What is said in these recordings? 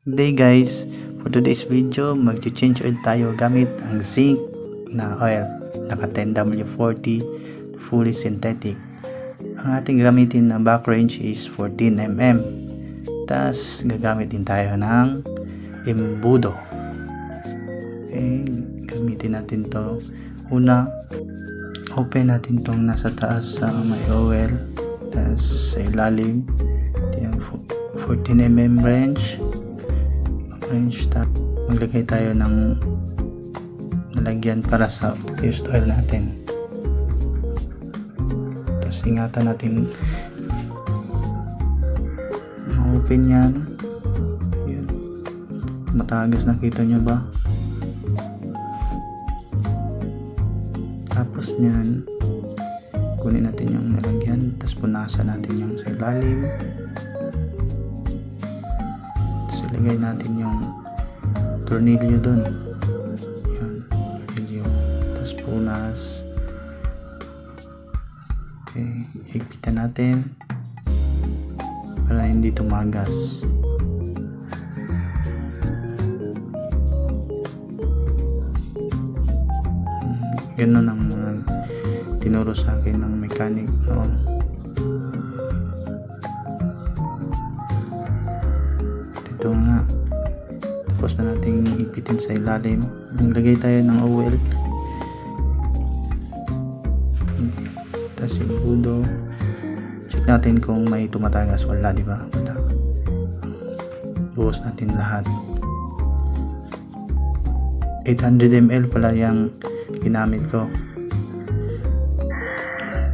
Today guys, for today's video, mag-change oil tayo gamit ang zinc na oil. Naka 10W40, fully synthetic. Ang ating gamitin na back range is 14mm. Tapos gagamit din tayo ng embudo. Okay, gamitin natin to. Una, open natin tong nasa taas sa may oil. Tapos sa ilalim, 14mm range. Maglagay tayo ng nalagyan para sa used oil natin. Tapos ingatan natin ma-open yan. Yun. Matagas, nakita nyo ba? Tapos nyan, kunin natin yung nalagyan, tapos punasan natin yung sa ilalim. Ilagay natin yung tornilyo dun. Yan, tornilyo. Tapos punas. Okay, higpitan natin para hindi tumagas. Ganun ang tinuro sa akin ng mechanic noon. Ito nga, tapos na natin ipitin sa ilalim. Maglagay tayo ng oil, tapos embudo. Check natin kung may tumatagas. Wala, diba? Wala. Buhos natin lahat. 800ml pala yung ginamit ko.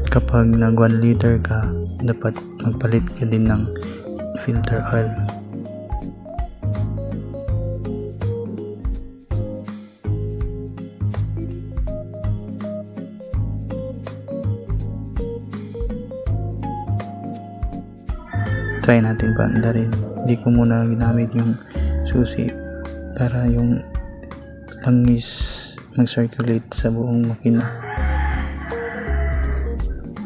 Kapag nag 1 liter ka, dapat magpalit ka din ng filter oil. Try natin banda rin. Hindi ko muna ginamit yung susi para yung langis mag-circulate sa buong makina.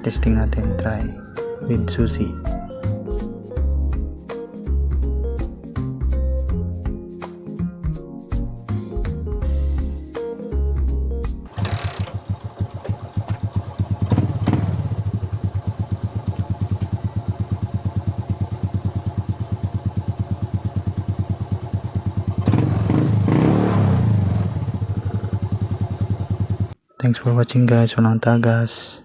Testing natin, try with susi. Thanks for watching guys. Walang tagas.